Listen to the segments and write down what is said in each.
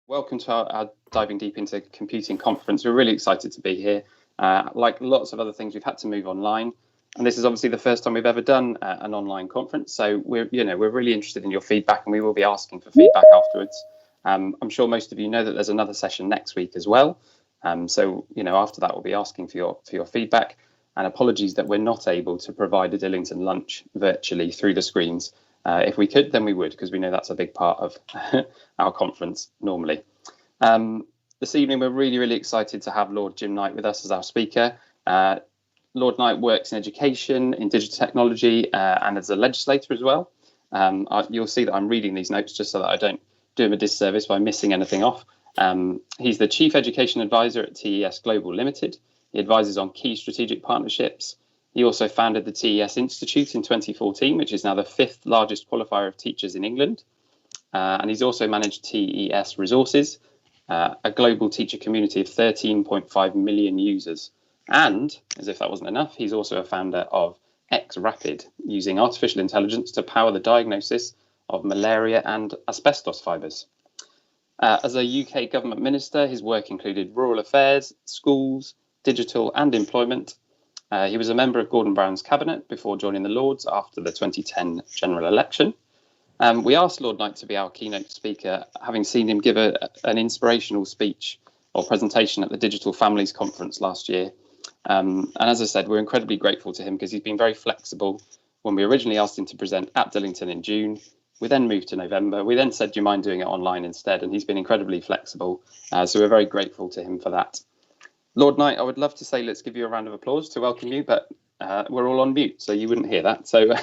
Welcome to our Diving Deep into Computing conference. We're really excited to be here. Like lots of other things, we've had to move online, and this is obviously the first time we've ever done an online conference. So we're really interested in your feedback, and we will be asking for feedback afterwards. I'm sure most of you know that there's another session next week as well. So after that, we'll be asking for your feedback. And apologies that we're not able to provide a Dillington lunch virtually through the screens. If we could, then we would, because we know that's a big part of our conference normally. This evening, we're really excited to have Lord Jim Knight with us as our speaker. Lord Knight works in education, in digital technology, and as a legislator as well. You'll see that I'm reading these notes just so that I don't do him a disservice by missing anything off. He's the Chief Education Advisor at TES Global Limited. He advises on key strategic partnerships. He also founded the TES Institute in 2014, which is now the 5th largest qualifier of teachers in England. And he's also managed TES Resources, a global teacher community of 13.5 million users. And, as if that wasn't enough, he's also a founder of X-Rapid, using artificial intelligence to power the diagnosis of malaria and asbestos fibres. As a UK government minister, his work included rural affairs, schools, digital and employment. He was a member of Gordon Brown's cabinet before joining the Lords after the 2010 general election. We asked Lord Knight to be our keynote speaker, having seen him give an inspirational speech or presentation at the Digital Families Conference last year. And as I said, we're incredibly grateful to him because he's been very flexible. When we originally asked him to present at Dillington in June, we then moved to November. We then said, do you mind doing it online instead? And he's been incredibly flexible. So we're very grateful to him for that. Lord Knight, I would love to say let's give you a round of applause to welcome you, but we're all on mute, so you wouldn't hear that. So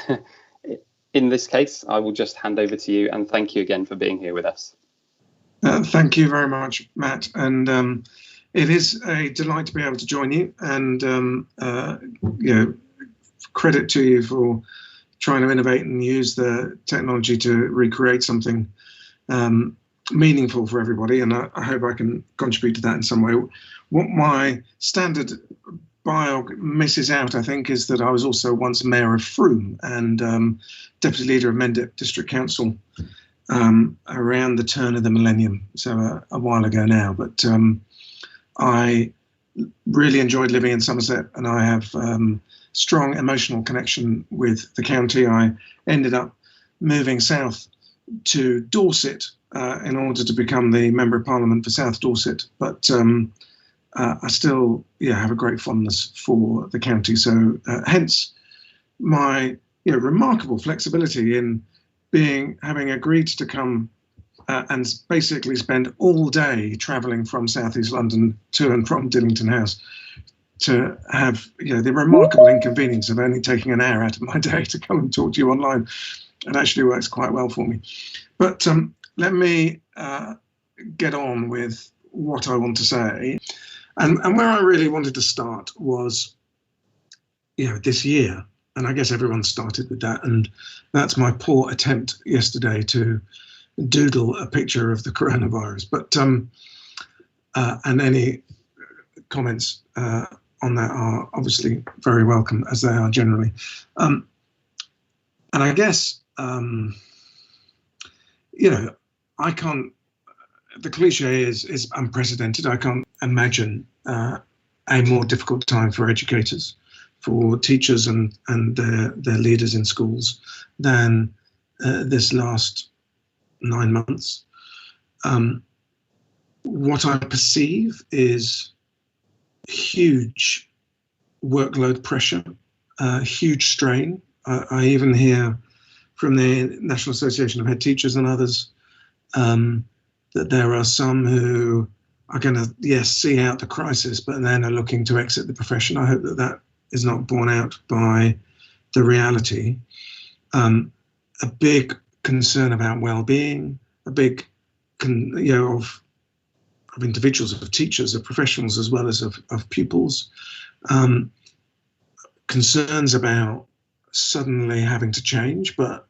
in this case, I will just hand over to you, and thank you again for being here with us. Thank you very much, Matt. And it is a delight to be able to join you, and credit to you for trying to innovate and use the technology to recreate something meaningful for everybody, and I hope I can contribute to that in some way. What my standard bio misses out, I think, is that I was also once mayor of Frome and deputy leader of Mendip District Council around the turn of the millennium, so a while ago now. But I really enjoyed living in Somerset, and I have strong emotional connection with the county. I ended up moving south to Dorset in order to become the Member of Parliament for South Dorset, but I still have a great fondness for the county. So hence my remarkable flexibility in having agreed to come and basically spend all day travelling from South East London to and from Dillington House, to have the remarkable inconvenience of only taking an hour out of my day to come and talk to you online. It actually works quite well for me. But let me get on with what I want to say. And where I really wanted to start was, this year, and I guess everyone started with that, and that's my poor attempt yesterday to doodle a picture of the coronavirus. But and any comments on that are obviously very welcome, as they are generally. And I guess I can't. The cliche is unprecedented. I can't imagine a more difficult time for educators, for teachers and their leaders in schools than this last 9 months. What I perceive is huge workload pressure, huge strain. I even hear from the National Association of Head Teachers and others that there are some who are going to, see out the crisis, but then are looking to exit the profession. I hope that is not borne out by the reality. A big concern about well-being, a big, of individuals, of teachers, of professionals, as well as of pupils. Concerns about suddenly having to change, but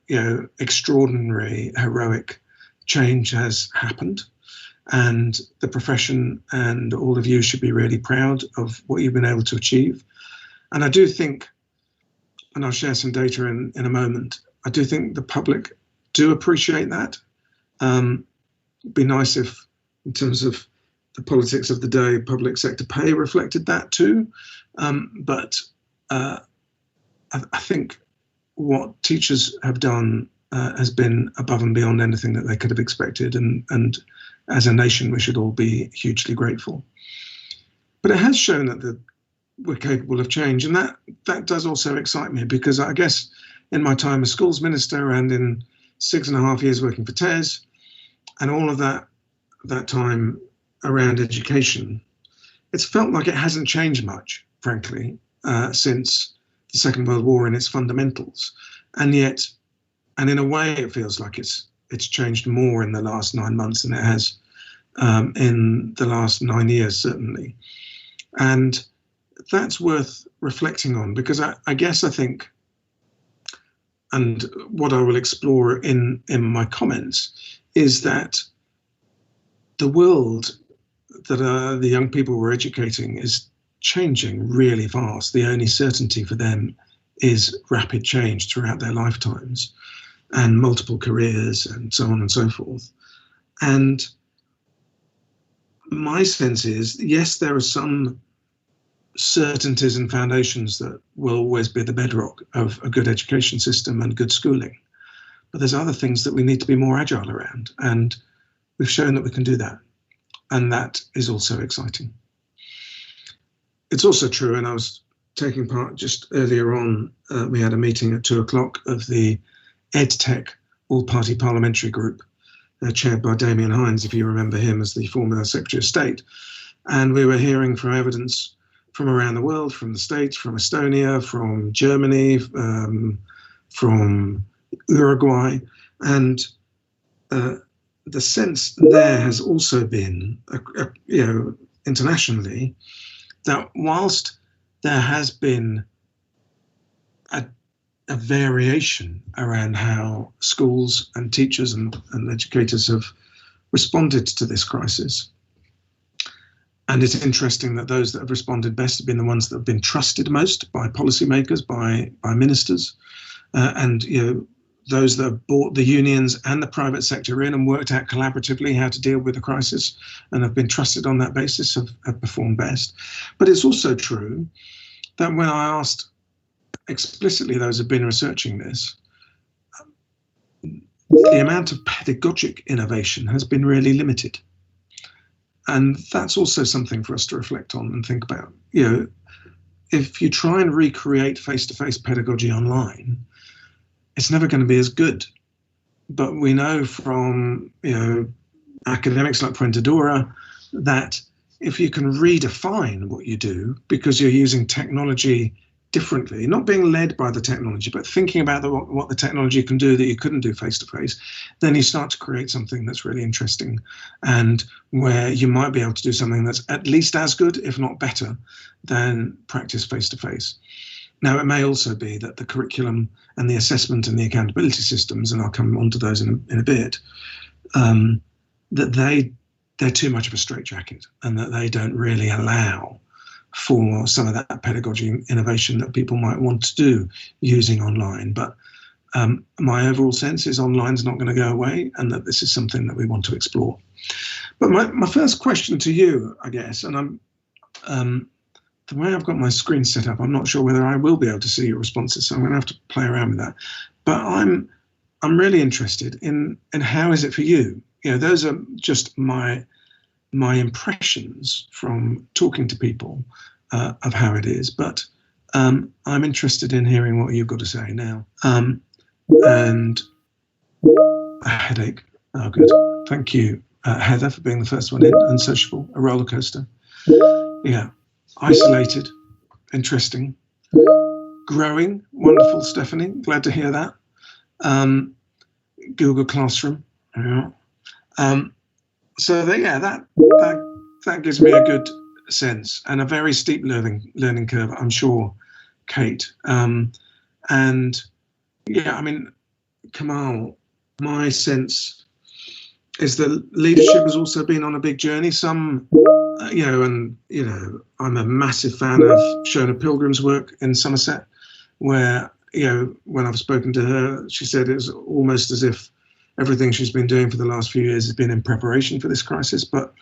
extraordinary, heroic change has happened, and the profession and all of you should be really proud of what you've been able to achieve. And I do think, and I'll share some data in a moment, I do think the public do appreciate that. It'd be nice if in terms of the politics of the day. Public sector pay reflected that too. But I think what teachers have done has been above and beyond anything that they could have expected. And as a nation, we should all be hugely grateful. But it has shown that we're capable of change. And that does also excite me, because I guess in my time as schools minister and in 6.5 years working for TES and all of that time around education, it's felt like it hasn't changed much, frankly, since the Second World War in its fundamentals. And yet, and in a way, it feels like it's changed more in the last 9 months than it has in the last 9 years, certainly. And that's worth reflecting on, because I guess I think, and what I will explore in my comments, is that the world that the young people we're educating is changing really fast. The only certainty for them is rapid change throughout their lifetimes and multiple careers and so on and so forth. And my sense is, yes, there are some certainties and foundations that will always be the bedrock of a good education system and good schooling. But there's other things that we need to be more agile around. And we've shown that we can do that. And that is also exciting. It's also true, and I was taking part just earlier on, we had a meeting at 2:00 of the Edtech all-party parliamentary group, chaired by Damien Hines, if you remember him as the former Secretary of State. And we were hearing from evidence from around the world, from the States, from Estonia, from Germany, from Uruguay. And the sense there has also been, internationally, that whilst there has been a variation around how schools and teachers and educators have responded to this crisis, and it's interesting that those that have responded best have been the ones that have been trusted most by policymakers, by ministers, and those that have brought the unions and the private sector in and worked out collaboratively how to deal with the crisis and have been trusted on that basis have performed best. But it's also true that when I asked explicitly those who've been researching this, the amount of pedagogic innovation has been really limited. And that's also something for us to reflect on and think about. If you try and recreate face-to-face pedagogy online, it's never going to be as good. But we know from academics like Fuentedora that if you can redefine what you do because you're using technology differently, not being led by the technology, but thinking about what the technology can do that you couldn't do face-to-face, then you start to create something that's really interesting and where you might be able to do something that's at least as good, if not better, than practice face-to-face. Now, it may also be that the curriculum and the assessment and the accountability systems, and I'll come on to those in a bit, that they're too much of a straitjacket and that they don't really allow for some of that pedagogy innovation that people might want to do using online. But my overall sense is online's not going to go away and that this is something that we want to explore. But my first question to you, I guess, and the way I've got my screen set up, I'm not sure whether I will be able to see your responses, so I'm going to have to play around with that. But I'm really interested in how is it for you? Those are just my impressions from talking to people of how it is. But I'm interested in hearing what you've got to say now. And a headache. Oh, good. Thank you, Heather, for being the first one in. Unsociable, a roller coaster. Yeah. Isolated, interesting. Growing, wonderful, Stephanie. Glad to hear that. Google Classroom. Yeah. So that gives me a good sense and a very steep learning curve, I'm sure, Kate. And yeah, I mean, Kamal, my sense is that leadership has also been on a big journey. Some, I'm a massive fan of Shona Pilgrim's work in Somerset, where, when I've spoken to her, she said it was almost as if everything she's been doing for the last few years has been in preparation for this crisis. But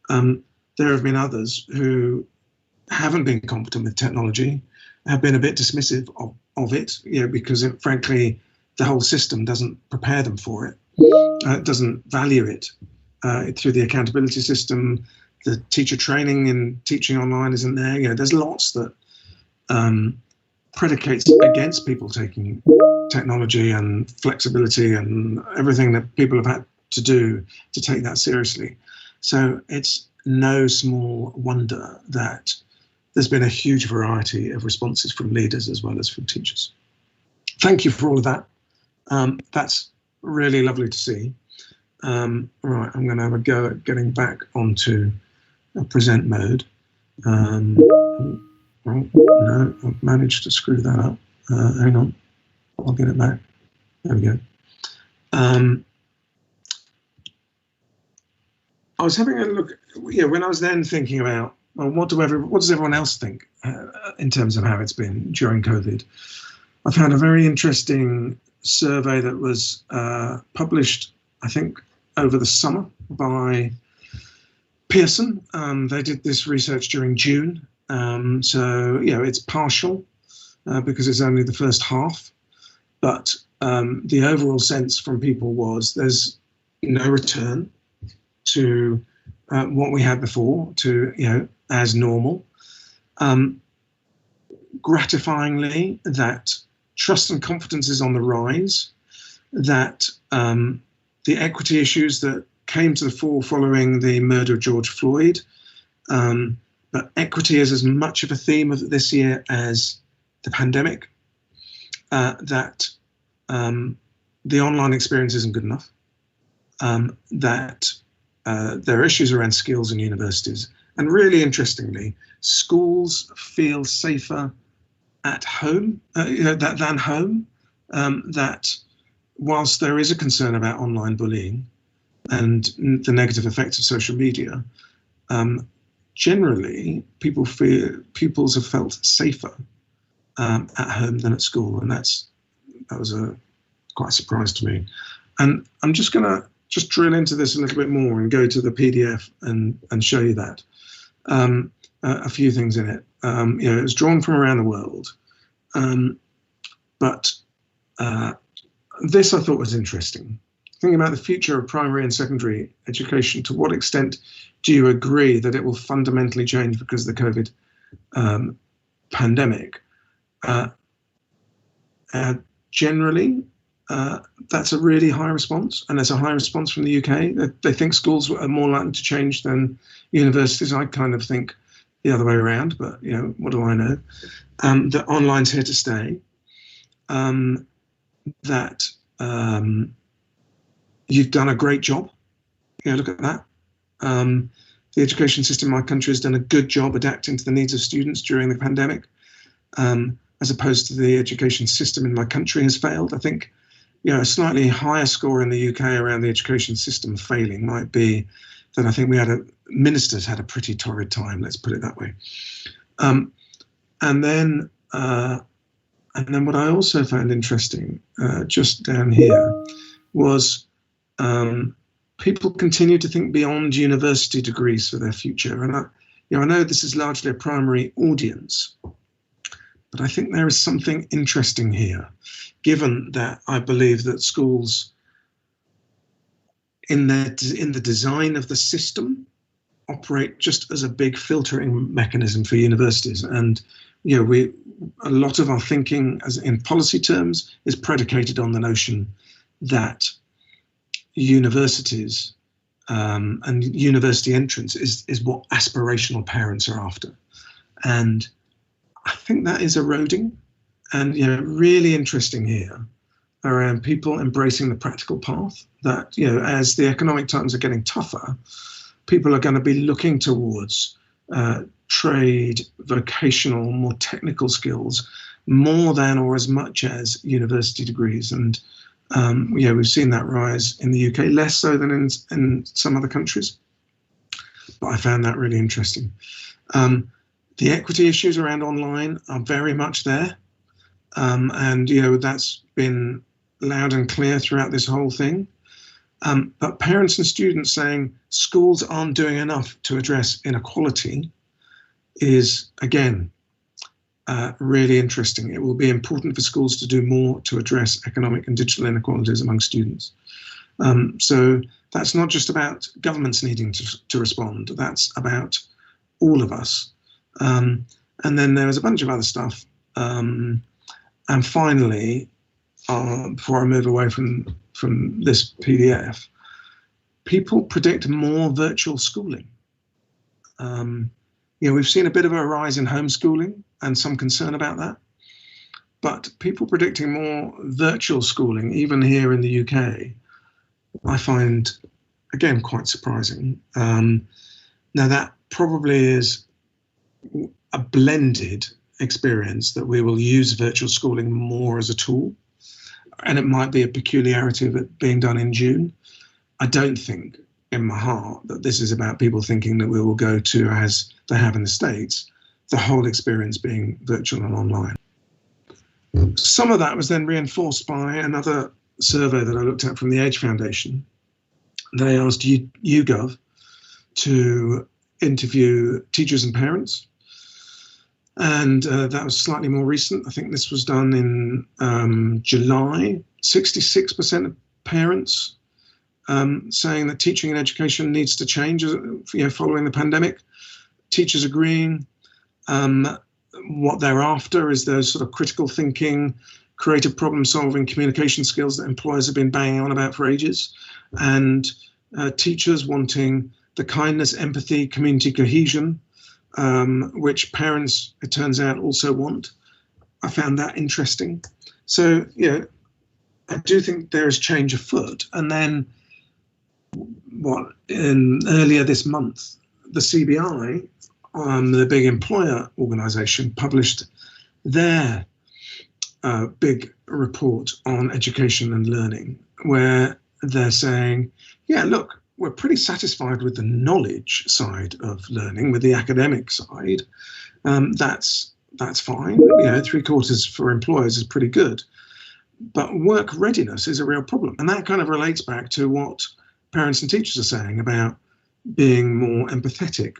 there have been others who haven't been competent with technology, have been a bit dismissive of it, because frankly, the whole system doesn't prepare them for it. It doesn't value it through the accountability system. The teacher training and teaching online isn't there. There's lots that predicates against people taking technology and flexibility and everything that people have had to do to take that seriously. So it's no small wonder that there's been a huge variety of responses from leaders as well as from teachers. Thank you for all of that. That's really lovely to see. Right, I'm going to have a go at getting back onto a present mode. No, I've managed to screw that up. Hang on, I'll get it back. There we go. I was having a look, when I was then thinking about, well, what does everyone else think in terms of how it's been during COVID? I found a very interesting survey that was published, I think, over the summer by Pearson. They did this research during June. So, it's partial because it's only the first half. But the overall sense from people was there's no return to what we had before, to, as normal. Gratifyingly, that trust and confidence is on the rise, that the equity issues that came to the fore following the murder of George Floyd, but equity is as much of a theme of this year as the pandemic, that the online experience isn't good enough, that there are issues around skills in universities, and really interestingly, schools feel safer at home than home, that whilst there is a concern about online bullying and the negative effects of social media, generally pupils have felt safer at home than at school, and that was quite a surprise to me. And I'm just going to drill into this a little bit more and go to the PDF and show you that. A few things in it. It was drawn from around the world, but this I thought was interesting. Thinking about the future of primary and secondary education, to what extent do you agree that it will fundamentally change because of the COVID pandemic? Generally, that's a really high response, and there's a high response from the UK. They think schools are more likely to change than universities. I kind of think the other way around, but what do I know? That online's here to stay. That you've done a great job. Look at that. The education system in my country has done a good job adapting to the needs of students during the pandemic, as opposed to the education system in my country has failed. I think, a slightly higher score in the UK around the education system failing might be that I think ministers had a pretty torrid time, let's put it that way. And then what I also found interesting, just down here, was people continue to think beyond university degrees for their future. And I know this is largely a primary audience, but I think there is something interesting here, given that I believe that schools, in the design of the system, operate just as a big filtering mechanism for universities. And a lot of our thinking, as in policy terms, is predicated on the notion that universities and university entrance is what aspirational parents are after. And I think that is eroding. And really interesting here around people embracing the practical path, that as the economic times are getting tougher, people are going to be looking towards trade, vocational, more technical skills, more than or as much as university degrees. And we've seen that rise in the UK, less so than in some other countries. But I found that really interesting. The equity issues around online are very much there. And that's been loud and clear throughout this whole thing. But parents and students saying schools aren't doing enough to address inequality is, again, really interesting. It will be important for schools to do more to address economic and digital inequalities among students. So that's not just about governments needing to respond, that's about all of us. And then there was a bunch of other stuff. And finally, before I move away from this PDF, people predict more virtual schooling. We've seen a bit of a rise in homeschooling and some concern about that, but people predicting more virtual schooling, even here in the UK, I find, again, quite surprising. Now that probably is a blended experience, that we will use virtual schooling more as a tool, and it might be a peculiarity of it being done in June. I don't think in my heart that this is about people thinking that we will go to, as they have in the States, the whole experience being virtual and online. Some of that was then reinforced by another survey that I looked at from the Age Foundation. They asked YouGov to interview teachers and parents, and that was slightly more recent. I think this was done in July. 66% of parents saying that teaching and education needs to change following the pandemic. Teachers agreeing. What they're after is those sort of critical thinking, creative problem solving, communication skills that employers have been banging on about for ages, and teachers wanting the kindness, empathy, community cohesion, which parents, it turns out, also want. I found that interesting. So, I do think there is change afoot. And then earlier this month, the CBI, the big employer organisation, published their big report on education and learning, where they're saying, look, we're pretty satisfied with the knowledge side of learning, with the academic side. That's fine. 3/4 for employers is pretty good. But work readiness is a real problem. And that kind of relates back to what parents and teachers are saying about being more empathetic,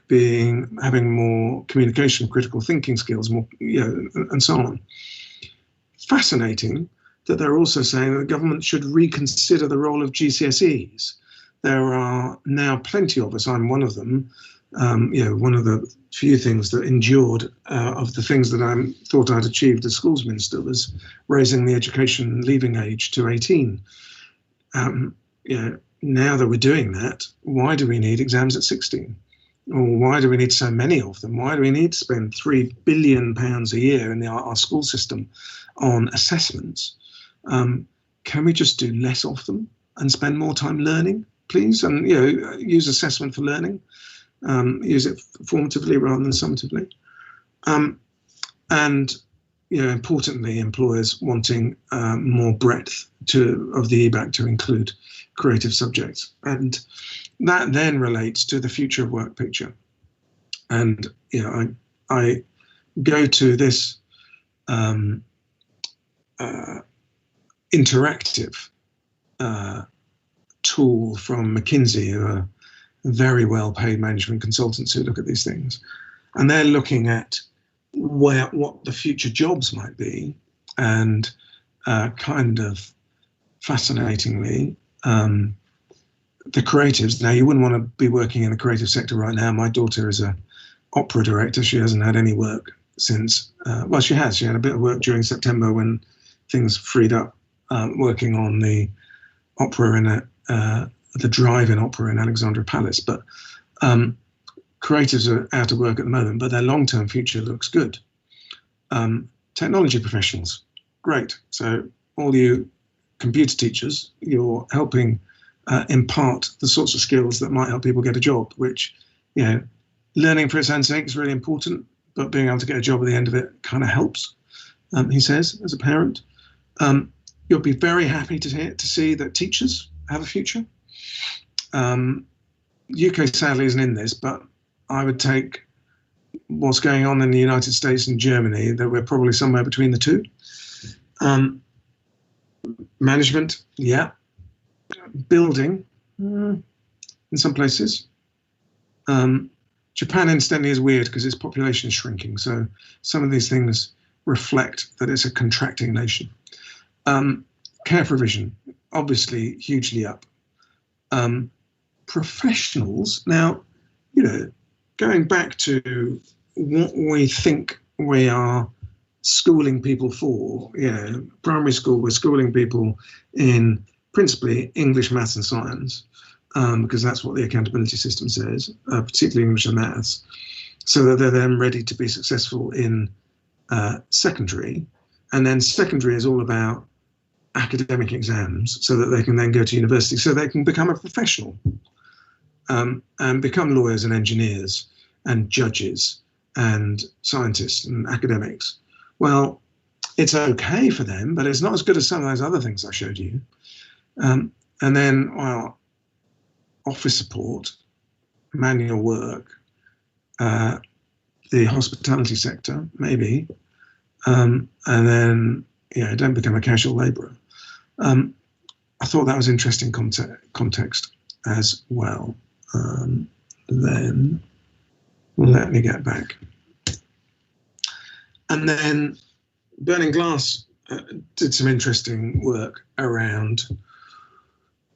having more communication, critical thinking skills, more, and so on. Fascinating that they're also saying that the government should reconsider the role of GCSEs. There are now plenty of us, I'm one of them, one of the few things that endured of the things that I thought I'd achieved as schools minister was raising the education leaving age to 18. Now that we're doing that, why do we need exams at 16? Or why do we need so many of them? Why do we need to spend £3 billion a year in our school system on assessments? Can we just do less of them and spend more time learning, please? And use assessment for learning, use it formatively rather than summatively. And importantly, employers wanting more breadth of the EBAC to include creative subjects, and that then relates to the future of work picture. And I go to this interactive tool from McKinsey, who are very well-paid management consultants who look at these things, and they're looking at what the future jobs might be, and kind of fascinatingly, the creatives. Now, you wouldn't want to be working in the creative sector right now. My daughter is an opera director. She hasn't had any work since, she has. She had a bit of work during September when things freed up, working on the opera the drive-in opera in Alexandra Palace. But creatives are out of work at the moment, but their long-term future looks good. Technology professionals, great. So all you computer teachers, you're helping impart the sorts of skills that might help people get a job, which, learning for its own sake is really important, but being able to get a job at the end of it kind of helps, he says, as a parent. You'll be very happy to see that teachers have a future. UK sadly isn't in this, but I would take what's going on in the United States and Germany, that we're probably somewhere between the two. Management, yeah. Building, in some places. Japan, incidentally, is weird because its population is shrinking. So some of these things reflect that it's a contracting nation. Care provision, obviously hugely up. Professionals, now, going back to what we think we are schooling people for, primary school, we're schooling people in principally English, maths and science, because that's what the accountability system says, particularly English and maths, so that they're then ready to be successful in secondary. And then secondary is all about academic exams so that they can then go to university, so they can become a professional and become lawyers and engineers and judges and scientists and academics. Well, it's okay for them, but it's not as good as some of those other things I showed you. And then, well, office support, manual work, the hospitality sector, maybe, and then, don't become a casual labourer. I thought that was interesting context as well. Then let me get back. And then Burning Glass did some interesting work around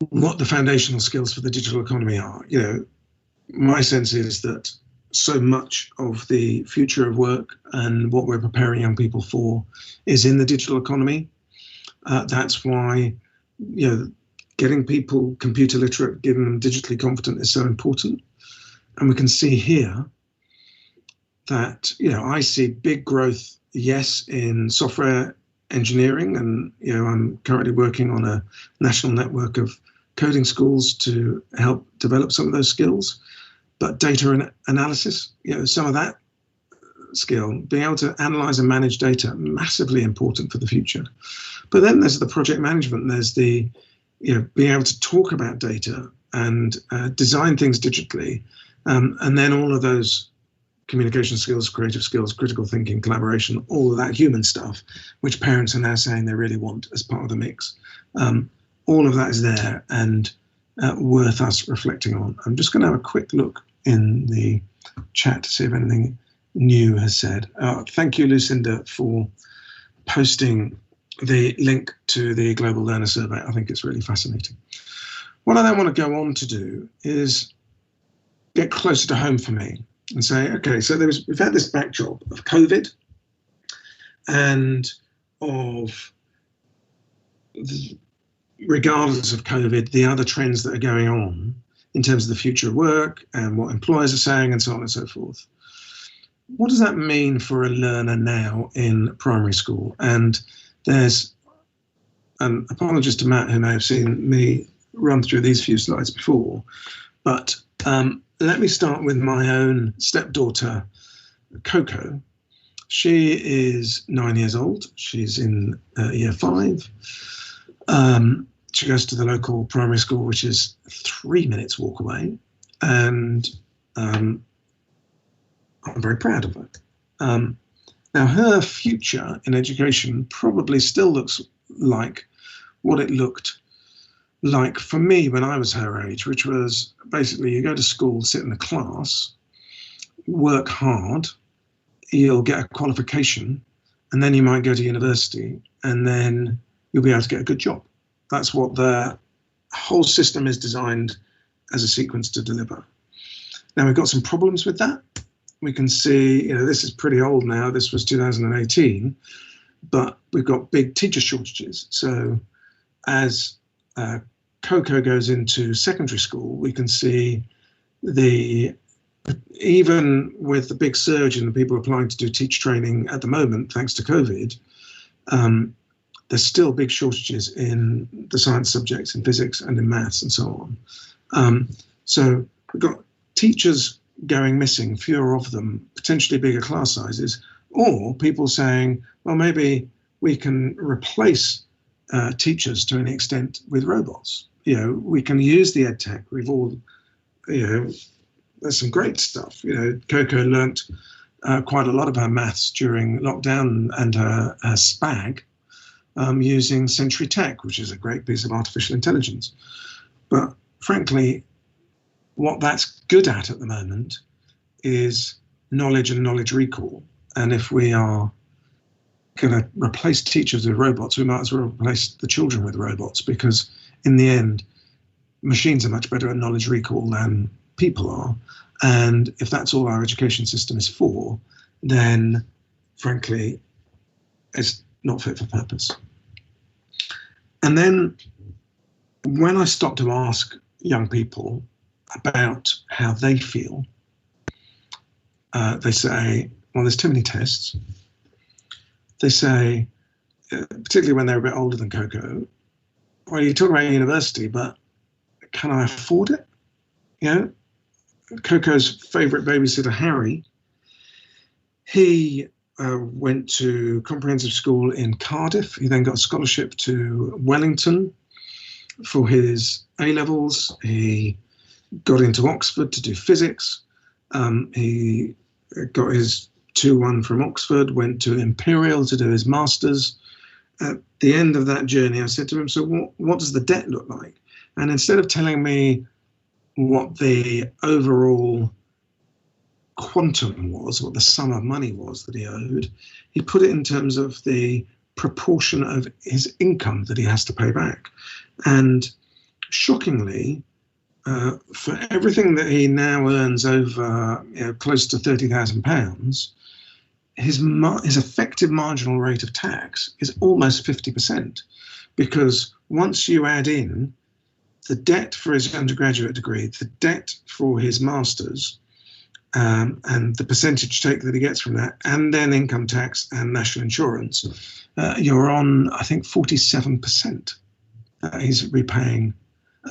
what the foundational skills for the digital economy are. My sense is that so much of the future of work and what we're preparing young people for is in the digital economy. That's why, getting people computer literate, getting them digitally confident is so important. And we can see here that, I see big growth, yes, in software engineering. And, I'm currently working on a national network of coding schools to help develop some of those skills. But data analysis, some of that skill, being able to analyze and manage data, massively important for the future. But then there's the project management, there's the, being able to talk about data and design things digitally. And then all of those communication skills, creative skills, critical thinking, collaboration, all of that human stuff, which parents are now saying they really want as part of the mix. All of that is there and worth us reflecting on. I'm just going to have a quick look in the chat to see if anything new has said. Thank you, Lucinda, for posting the link to the Global Learner Survey. I think it's really fascinating. What I then want to go on to do is get closer to home for me and say, okay, so we've had this backdrop of COVID and of, regardless of COVID, the other trends that are going on in terms of the future of work and what employers are saying and so on and so forth. What does that mean for a learner now in primary school? And there's an apologist to Matt who may have seen me run through these few slides before, but let me start with my own stepdaughter, Coco. She is 9 years old. She's in year 5. She goes to the local primary school, which is 3 minutes walk away. And I'm very proud of her. Now, her future in education probably still looks like what it looked like for me when I was her age, which was basically you go to school, sit in a class, work hard, you'll get a qualification, and then you might go to university, and then you'll be able to get a good job. That's what the whole system is designed as a sequence to deliver. Now, we've got some problems with that. We can see, this is pretty old now. This was 2018, but we've got big teacher shortages. So as Coco goes into secondary school, we can see even with the big surge in the people applying to do teach training at the moment, thanks to COVID, there's still big shortages in the science subjects, in physics and in maths and so on. So we've got teachers going missing, fewer of them, potentially bigger class sizes, or people saying, well, maybe we can replace teachers to an extent with robots. We can use the Edtech. We've all, there's some great stuff. Coco learnt quite a lot of her maths during lockdown and her SPAG using Century Tech, which is a great piece of artificial intelligence. But frankly, what that's good at the moment is knowledge and knowledge recall. And if we are going to replace teachers with robots, we might as well replace the children with robots, because in the end, machines are much better at knowledge recall than people are. And if that's all our education system is for, then frankly, it's not fit for purpose. And then when I stop to ask young people about how they feel, they say, well, there's too many tests. They say, particularly when they're a bit older than Coco, well, you talk about university, but can I afford it? You know, Coco's favourite babysitter, Harry, he went to comprehensive school in Cardiff. He then got a scholarship to Wellington for his A-levels. He got into Oxford to do physics. He got his 2-1 from Oxford, went to Imperial to do his master's. At the end of that journey, I said to him, so what does the debt look like? And instead of telling me what the overall quantum was, what the sum of money was that he owed, he put it in terms of the proportion of his income that he has to pay back. And shockingly, for everything that he now earns over close to £30,000, his effective marginal rate of tax is almost 50%, because once you add in the debt for his undergraduate degree, the debt for his master's, and the percentage take that he gets from that, and then income tax and national insurance, you're on, I think, 47% he's repaying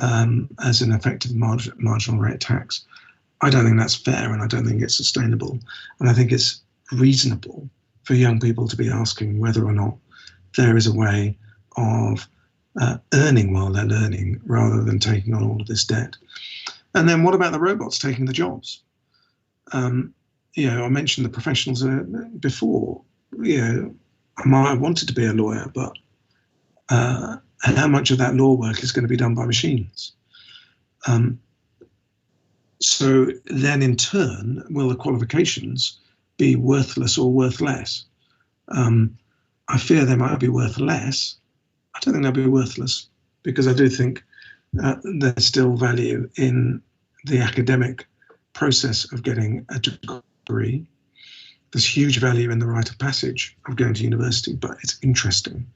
as an effective marginal rate tax. I don't think that's fair, and I don't think it's sustainable. And I think it's reasonable for young people to be asking whether or not there is a way of earning while they're learning, rather than taking on all of this debt. And then what about the robots taking the jobs? I mentioned the professionals before. I might have wanted to be a lawyer, but how much of that law work is going to be done by machines? So then in turn, will the qualifications be worthless or worth less? I fear they might be worth less. I don't think they'll be worthless, because I do think there's still value in the academic process of getting a degree. There's huge value in the rite of passage of going to university, but it's interesting.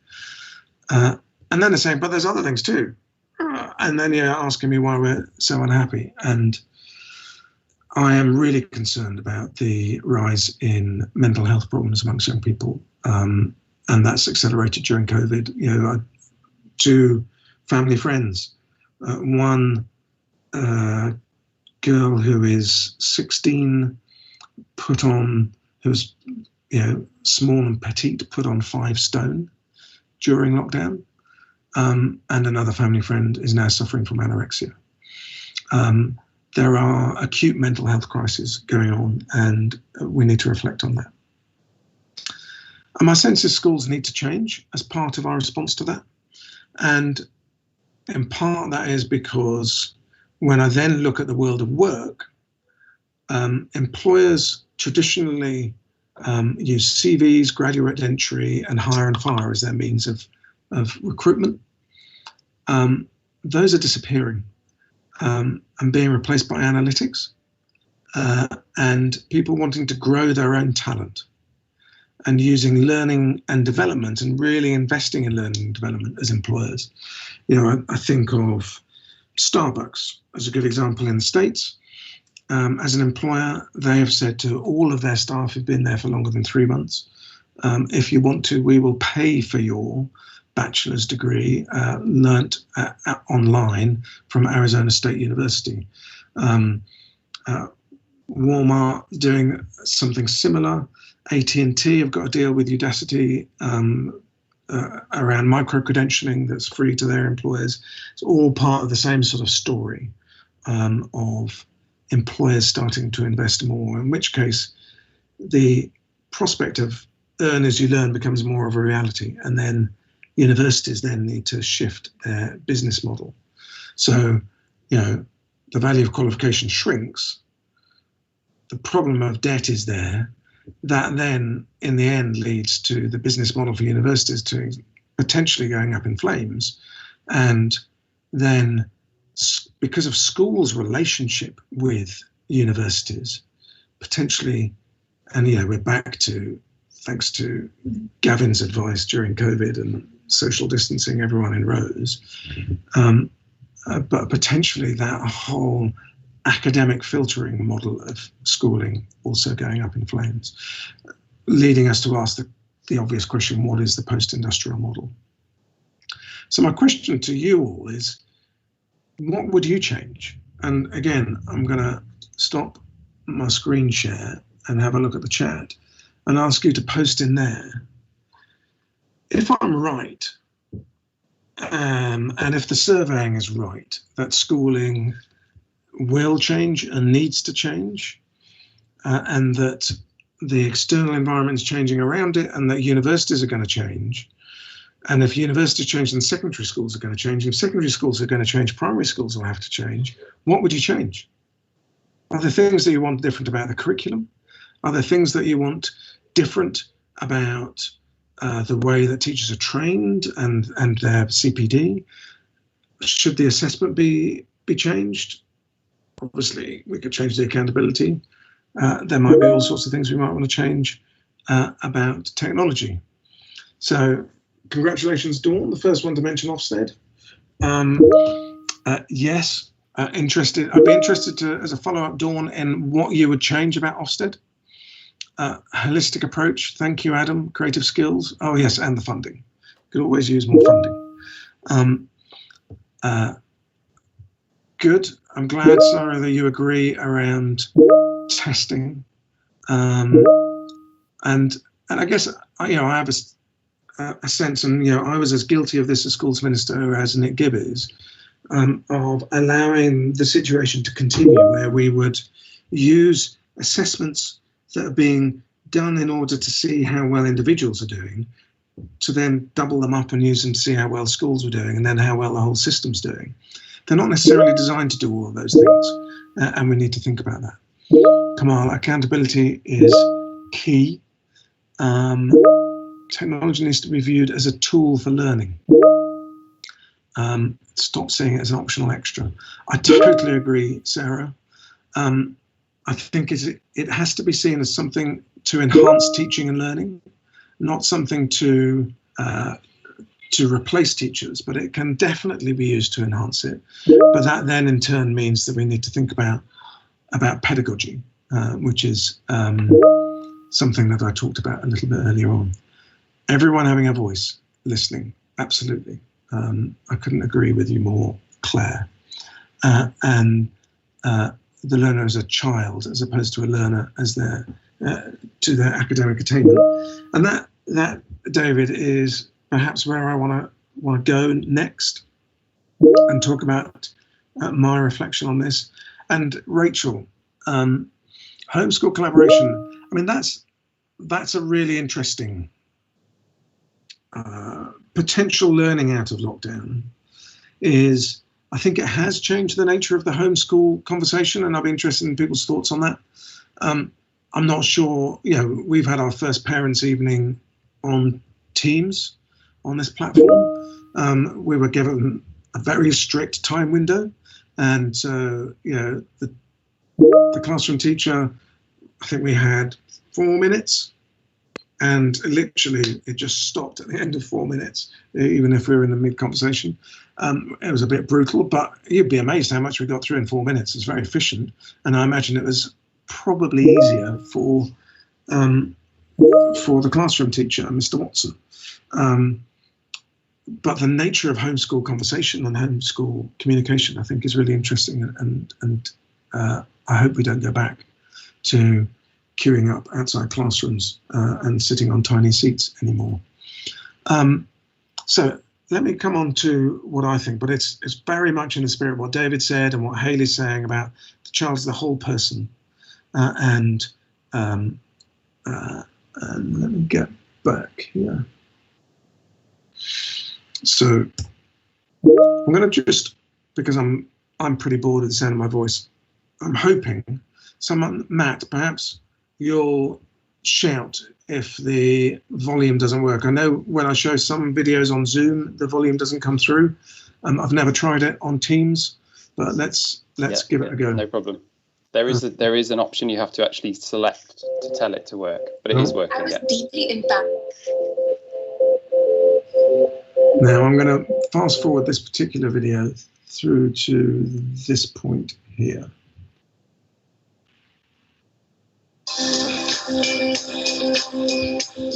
And then they're saying, but there's other things too. And then you're asking me why we're so unhappy. And I am really concerned about the rise in mental health problems amongst young people. And that's accelerated during COVID. 2 family friends, one girl who is 16 who's small and petite, put on 5 stone during lockdown, and another family friend is now suffering from anorexia. There are acute mental health crises going on, and we need to reflect on that. And my sense is schools need to change as part of our response to that. And in part that is because when I then look at the world of work, employers traditionally use CVs, graduate entry, and hire and fire as their means of recruitment. Those are disappearing and being replaced by analytics, and people wanting to grow their own talent and using learning and development and really investing in learning and development as employers. I think of Starbucks as a good example in the States. As an employer, they have said to all of their staff who've been there for longer than 3 months, if you want to, we will pay for your bachelor's degree learnt online from Arizona State University. Walmart doing something similar. AT&T have got a deal with Udacity around micro-credentialing that's free to their employers. It's all part of the same sort of story of employers starting to invest more, in which case the prospect of earn as you learn becomes more of a reality, and then universities then need to shift their business model. So the value of qualification shrinks, the problem of debt is there. That then, in the end, leads to the business model for universities to potentially going up in flames. And then, because of schools' relationship with universities, potentially, and we're back to, thanks to Gavin's advice during COVID and social distancing, everyone in rows, but potentially that whole academic filtering model of schooling also going up in flames, leading us to ask the obvious question, what is the post-industrial model? So my question to you all is, what would you change? And again, I'm going to stop my screen share and have a look at the chat and ask you to post in there. If I'm right, and if the surveying is right, that schooling will change and needs to change, and that the external environment is changing around it, and that universities are going to change. And if universities change, then secondary schools are going to change. If secondary schools are going to change, primary schools will have to change. What would you change? Are there things that you want different about the curriculum? Are there things that you want different about the way that teachers are trained and their CPD? Should the assessment be changed? Obviously, we could change the accountability. There might be all sorts of things we might want to change about technology. So congratulations, Dawn, the first one to mention Ofsted. Yes, interested. I'd be interested to, as a follow-up, Dawn, in what you would change about Ofsted. Holistic approach. Thank you, Adam. Creative skills. Oh, yes, and the funding. Could always use more funding. Good. I'm glad, Sarah, that you agree around testing. And I guess I have a sense, and I was as guilty of this as schools minister as Nick Gibb is, of allowing the situation to continue where we would use assessments that are being done in order to see how well individuals are doing, to then double them up and use them to see how well schools are doing, and then how well the whole system's doing. They're not necessarily designed to do all of those things, and we need to think about that. Kamal, accountability is key. Technology needs to be viewed as a tool for learning. Stop seeing it as an optional extra. I totally agree, Sarah. I think it has to be seen as something to enhance teaching and learning, not something to replace teachers, but it can definitely be used to enhance it. But that then in turn means that we need to think about pedagogy, which is something that I talked about a little bit earlier on. Everyone having a voice, listening, absolutely. I couldn't agree with you more, Claire. And the learner as a child, as opposed to a learner as to their academic attainment. And that, David, is perhaps where I want to go next and talk about my reflection on this. And Rachel, homeschool collaboration. I mean, that's a really interesting potential learning out of lockdown. Is I think it has changed the nature of the homeschool conversation, and I'll be interested in people's thoughts on that. I'm not sure, we've had our first parents' evening on Teams on this platform. We were given a very strict time window, and so, the classroom teacher, I think we had 4 minutes, and literally it just stopped at the end of 4 minutes, even if we were in the mid-conversation. It was a bit brutal, but you'd be amazed how much we got through in 4 minutes. It's very efficient, and I imagine it was probably easier for the classroom teacher, Mr. Watson. But the nature of homeschool conversation and homeschool communication, I think, is really interesting, and I hope we don't go back to queuing up outside classrooms and sitting on tiny seats anymore. So let me come on to what I think, but it's very much in the spirit of what David said and what Hayley's saying about the child as the whole person. And let me get back here. So I'm going to just, because I'm I'm pretty bored of the sound of my voice. I'm hoping someone, Matt, perhaps you'll shout if the volume doesn't work. I know when I show some videos on Zoom, the volume doesn't come through. I've never tried it on Teams, but let's give it a go. No problem. There is an option you have to actually select to tell it to work, but it is working. I was deeply impacted. Now I'm going to fast forward this particular video through to this point here.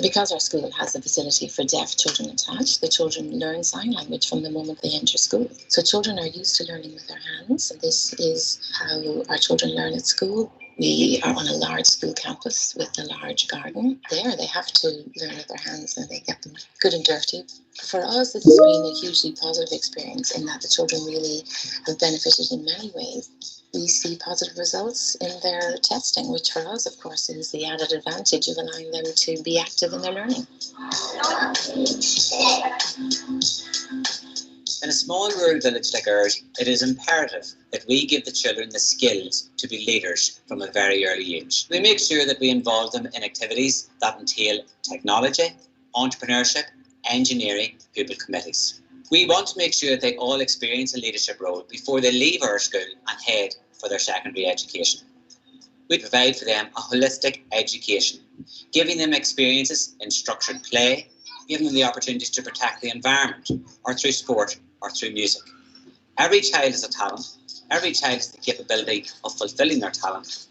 Because our school has a facility for deaf children attached, the children learn sign language from the moment they enter school. So children are used to learning with their hands. This is how our children learn at school. We are on a large school campus with a large garden. There they have to learn with their hands and they get them good and dirty. For us, this has been a hugely positive experience in that the children really have benefited in many ways. We see positive results in their testing, which for us, of course, is the added advantage of allowing them to be active in their learning. In a small rural village like ours, it is imperative that we give the children the skills to be leaders from a very early age. We make sure that we involve them in activities that entail technology, entrepreneurship, engineering, pupil committees. We want to make sure that they all experience a leadership role before they leave our school and head for their secondary education. We provide for them a holistic education, giving them experiences in structured play, giving them the opportunities to protect the environment, or through sport, or through music. Every child has a talent. Every child has the capability of fulfilling their talent.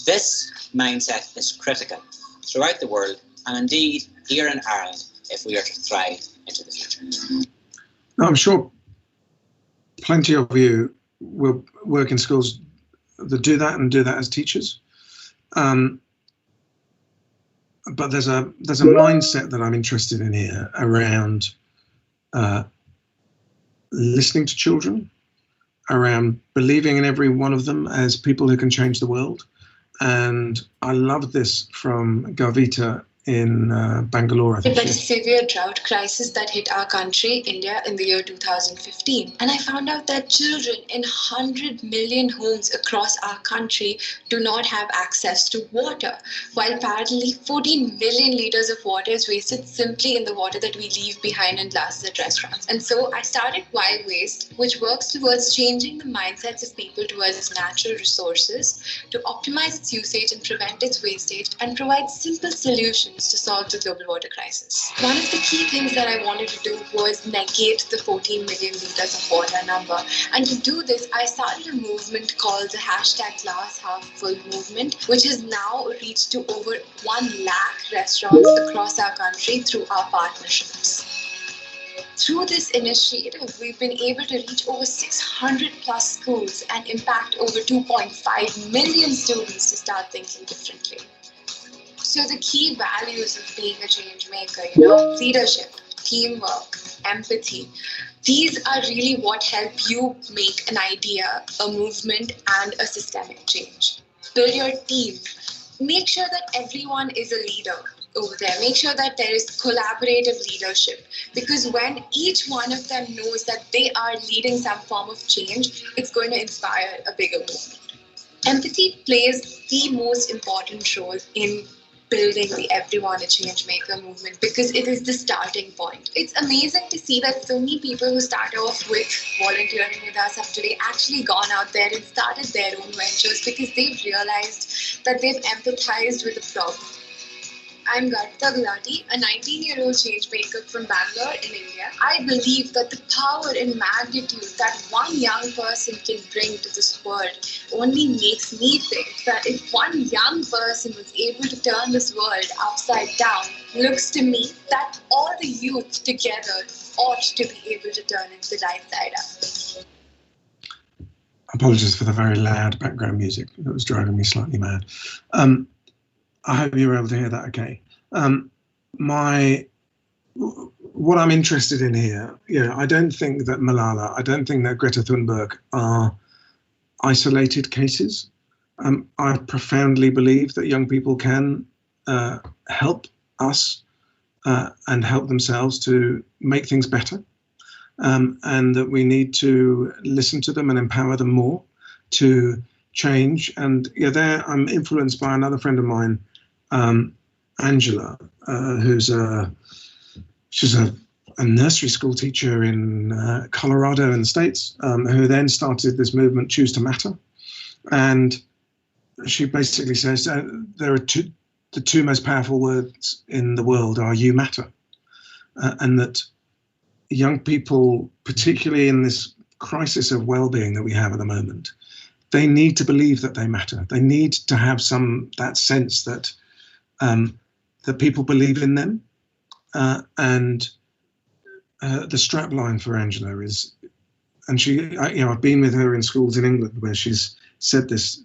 This mindset is critical throughout the world, and indeed here in Ireland, if we are to thrive into the future. Now, I'm sure plenty of you will work in schools that do that and do that as teachers. But there's a mindset that I'm interested in here around listening to children, around believing in every one of them as people who can change the world. And I love this from Garvita in Bangalore, I think. But a severe drought crisis that hit our country, India, in the year 2015. And I found out that children in 100 million homes across our country do not have access to water, while parallelly 14 million liters of water is wasted simply in the water that we leave behind in glasses at restaurants. And so I started Wild Waste, which works towards changing the mindsets of people towards natural resources, to optimize its usage and prevent its wastage, and provide simple solutions to solve the global water crisis. One of the key things that I wanted to do was negate the 14 million liters of water number. And to do this, I started a movement called the #GlassHalfFull movement, which has now reached to over 1 lakh restaurants across our country through our partnerships. Through this initiative, we've been able to reach over 600 plus schools and impact over 2.5 million students to start thinking differently. So the key values of being a change maker, leadership, teamwork, empathy, these are really what help you make an idea, a movement, and a systemic change. Build your team. Make sure that everyone is a leader over there. Make sure that there is collaborative leadership, because when each one of them knows that they are leading some form of change, it's going to inspire a bigger movement. Empathy plays the most important role in building the Everyone a Changemaker movement, because it is the starting point. It's amazing to see that so many people who start off with volunteering with us have today actually gone out there and started their own ventures because they've realized that they've empathized with the problem. I'm Garvita Gulati, a 19-year-old change maker from Bangalore in India. I believe that the power and magnitude that one young person can bring to this world only makes me think that if one young person was able to turn this world upside down, looks to me that all the youth together ought to be able to turn it the right side up. Apologies for the very loud background music that was driving me slightly mad. I hope you were able to hear that okay. What I'm interested in here, I don't think that Malala, I don't think that Greta Thunberg are isolated cases. I profoundly believe that young people can help us and help themselves to make things better. and that we need to listen to them and empower them more to change. And yeah, there I'm influenced by another friend of mine, Angela, she's a nursery school teacher in Colorado in the States, who then started this movement, Choose to Matter. And she basically says there are the two most powerful words in the world are "you matter," and that young people, particularly in this crisis of well-being that we have at the moment, they need to believe that they matter. They need to have that sense that that people believe in them. And the strapline for Angela is, and I've been with her in schools in England where she's said this,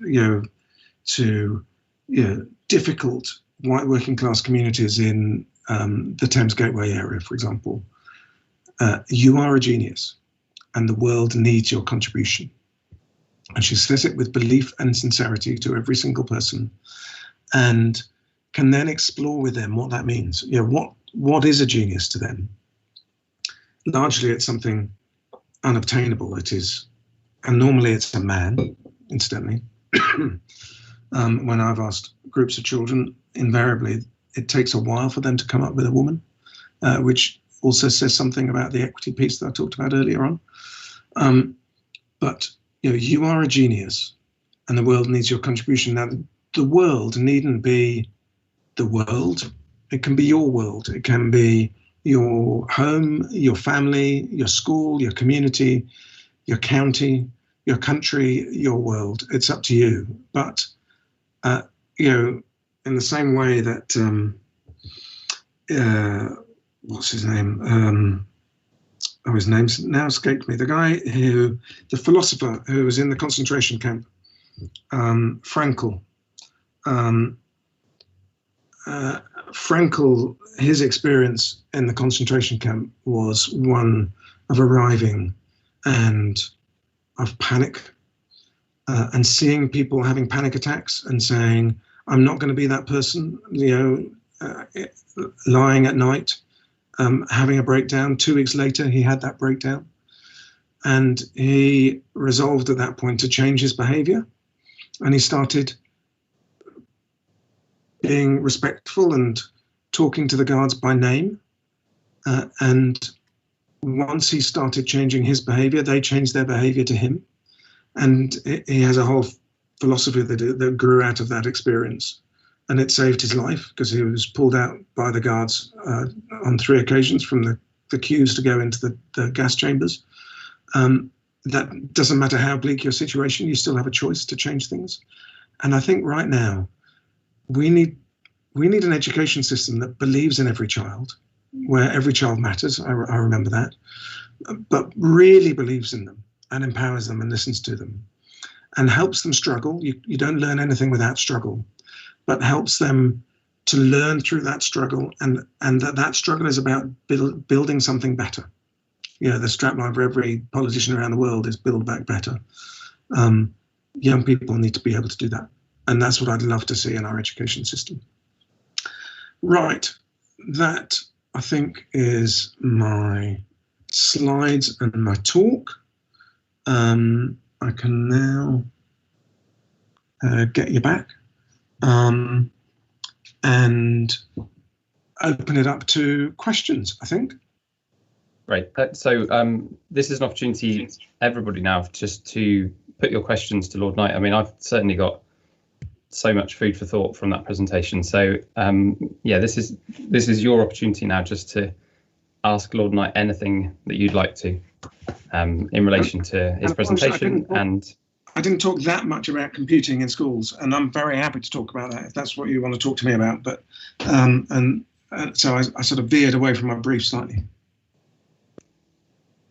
to difficult white working class communities in the Thames Gateway area, for example. You are a genius, and the world needs your contribution. And she says it with belief and sincerity to every single person, and can then explore with them what that means. What is a genius to them? Largely, it's something unobtainable. It is, and normally it's a man, incidentally. When I've asked groups of children, invariably it takes a while for them to come up with a woman, which also says something about the equity piece that I talked about earlier on. But you are a genius, and the world needs your contribution. Now, the world needn't be the world. It can be your world. It can be your home, your family, your school, your community, your county, your country, your world. It's up to you. But in the same way that what's his name? His name's now escaped me. The philosopher who was in the concentration camp, Frankl. Frankl, his experience in the concentration camp was one of arriving and of panic, and seeing people having panic attacks and saying, I'm not going to be that person, lying at night, having a breakdown. 2 weeks later, he had that breakdown. And he resolved at that point to change his behavior. And he started being respectful and talking to the guards by name. And once he started changing his behavior, they changed their behavior to him. And he has a whole philosophy that grew out of that experience. And it saved his life, because he was pulled out by the guards on 3 occasions from the queues to go into the gas chambers. That doesn't matter how bleak your situation, you still have a choice to change things. And I think right now, we need an education system that believes in every child, where every child matters. I remember that, but really believes in them and empowers them and listens to them and helps them struggle. You don't learn anything without struggle, but helps them to learn through that struggle, and that struggle is about building something better. The strapline for every politician around the world is build back better. Young people need to be able to do that. And that's what I'd love to see in our education system. Right, that I think is my slides and my talk. I can now get you back and open it up to questions, I think. Right, so this is an opportunity, everybody now, just to put your questions to Lord Knight. I mean, I've certainly got so much food for thought from that presentation. So this is your opportunity now, just to ask Lord Knight anything that you'd like to in relation to his presentation. I didn't talk that much about computing in schools, and I'm very happy to talk about that if that's what you want to talk to me about. But so I sort of veered away from my brief slightly.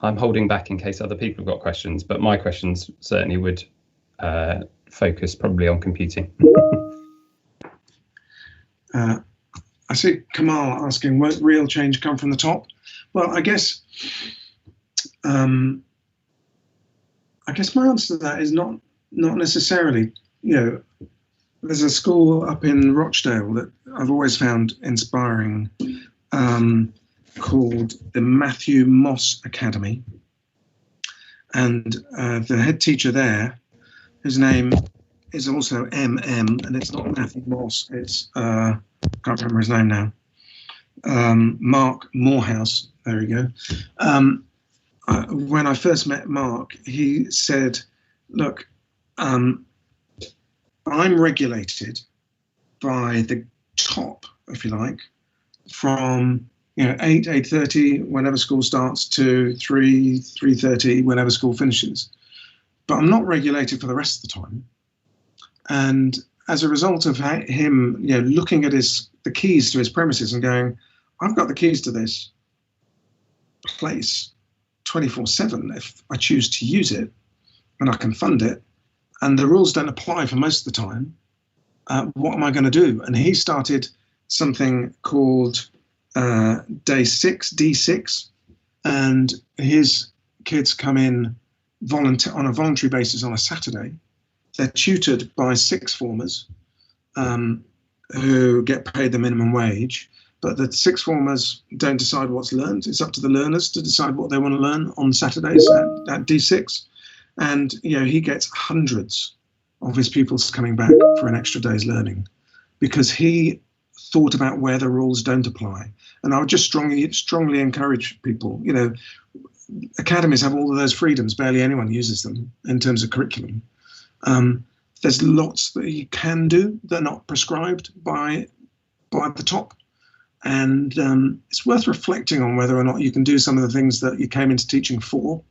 I'm holding back in case other people have got questions, but my questions certainly would focus probably on computing. I see Kamal asking, won't real change come from the top? Well, I guess my answer to that is not necessarily. There's a school up in Rochdale that I've always found inspiring, called the Matthew Moss Academy. And the head teacher there, whose name is also MM, and it's not Matthew Moss, it's, can't remember his name now, Mark Morehouse, there we go. When I first met Mark, he said, look, I'm regulated by the top, if you like, from 8:30 whenever school starts to 3:30 whenever school finishes, but I'm not regulated for the rest of the time. And as a result of him, looking at the keys to his premises and going, I've got the keys to this place 24/7 if I choose to use it, and I can fund it, and the rules don't apply for most of the time. What am I going to do? And he started something called Day 6, D6, and his kids come in on a voluntary basis on a Saturday. They're tutored by sixth formers who get paid the minimum wage, but the sixth formers don't decide what's learned. It's up to the learners to decide what they want to learn on Saturdays at D6. And he gets hundreds of his pupils coming back for an extra day's learning because he thought about where the rules don't apply. And I would just strongly encourage people, academies have all of those freedoms, barely anyone uses them in terms of curriculum. There's lots that you can do that are not prescribed by the top. And it's worth reflecting on whether or not you can do some of the things that you came into teaching for.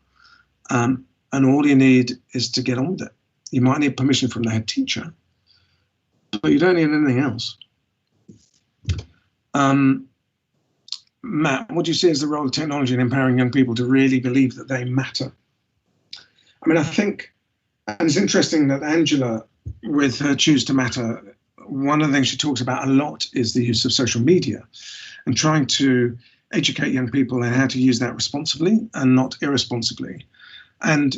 And all you need is to get on with it. You might need permission from the head teacher, but you don't need anything else. Matt, what do you see as the role of technology in empowering young people to really believe that they matter? I mean, I think, and it's interesting that Angela, with her Choose to Matter, one of the things she talks about a lot is the use of social media and trying to educate young people in how to use that responsibly and not irresponsibly. And,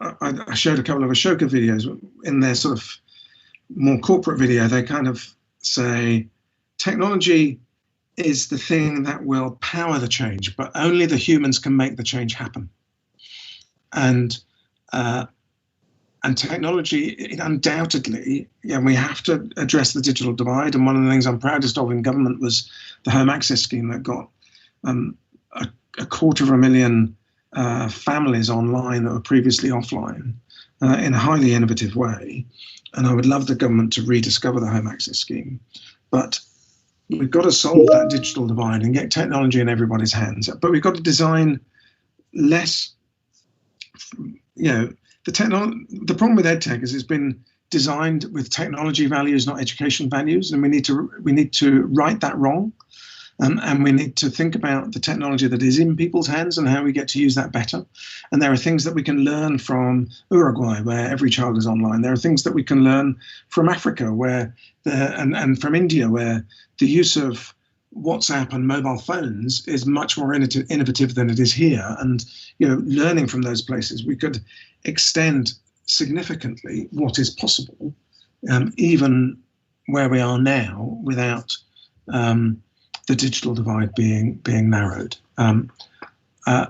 I showed a couple of Ashoka videos. In their sort of more corporate video, they kind of say, technology is the thing that will power the change, but only the humans can make the change happen. And technology, it undoubtedly, we have to address the digital divide. And one of the things I'm proudest of in government was the home access scheme that got a 250,000 families online that were previously offline in a highly innovative way. And I would love the government to rediscover the home access scheme. But we've got to solve that digital divide and get technology in everybody's hands. But we've got to design less, the problem with Edtech is it's been designed with technology values, not education values. And we need to right that wrong. And we need to think about the technology that is in people's hands and how we get to use that better. And there are things that we can learn from Uruguay, where every child is online. There are things that we can learn from Africa, and from India, where the use of WhatsApp and mobile phones is much more innovative than it is here. And learning from those places, we could extend significantly what is possible, even where we are now, without the digital divide being narrowed. I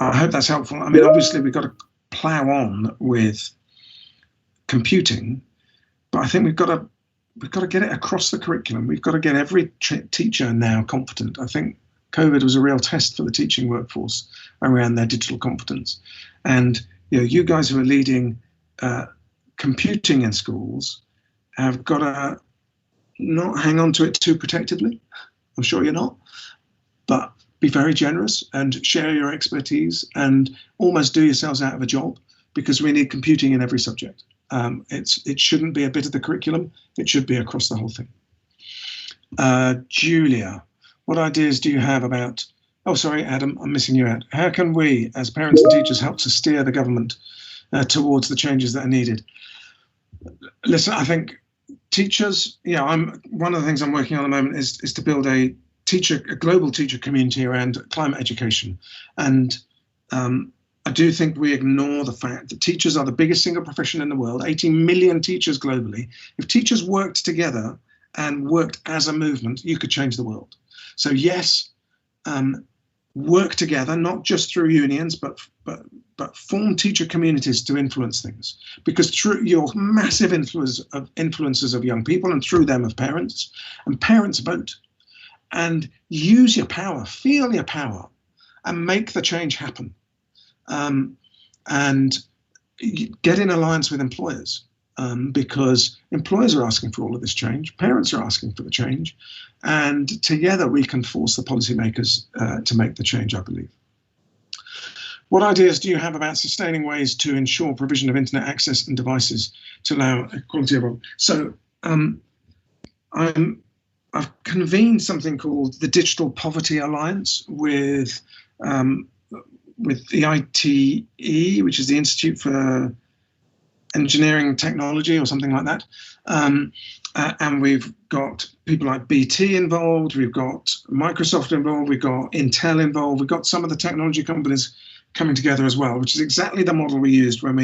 hope that's helpful. I mean, obviously we've got to plow on with computing, but I think we've got to get it across the curriculum. We've got to get every teacher now competent. I think COVID was a real test for the teaching workforce around their digital competence. And you guys who are leading computing in schools have got to not hang on to it too protectively. I'm sure you're not, but be very generous and share your expertise and almost do yourselves out of a job, because we need computing in every subject. It shouldn't be a bit of the curriculum. It should be across the whole thing. Julia, what ideas do you have about, oh, sorry, Adam, I'm missing you out. How can we, as parents and teachers, help to steer the government towards the changes that are needed? Listen, I think teachers, one of the things I'm working on at the moment is to build a global teacher community around climate education. And I do think we ignore the fact that teachers are the biggest single profession in the world, 80 million teachers globally. If teachers worked together and worked as a movement, you could change the world. So yes, work together, not just through unions, but form teacher communities to influence things, because through your massive influences of young people, and through them of parents, and parents vote, and use your power, feel your power, and make the change happen, and get in alliance with employers, because employers are asking for all of this change, parents are asking for the change, and together we can force the policymakers to make the change, I believe. What ideas do you have about sustaining ways to ensure provision of internet access and devices to allow equality of all? So I've convened something called the Digital Poverty Alliance with the ITE, which is the Institute for Engineering and Technology or something like that. And we've got people like BT involved, we've got Microsoft involved, we've got Intel involved, we've got some of the technology companies coming together as well, which is exactly the model we used when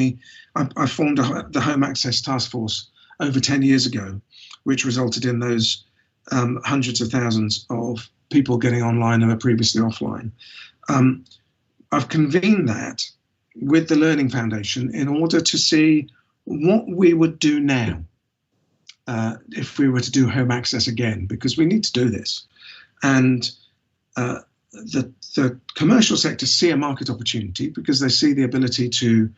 I formed the Home Access Task Force over 10 years ago, which resulted in those hundreds of thousands of people getting online who were previously offline. I've convened that with the Learning Foundation in order to see what we would do now if we were to do home access again, because we need to do this. And the commercial sector see a market opportunity because they see the ability to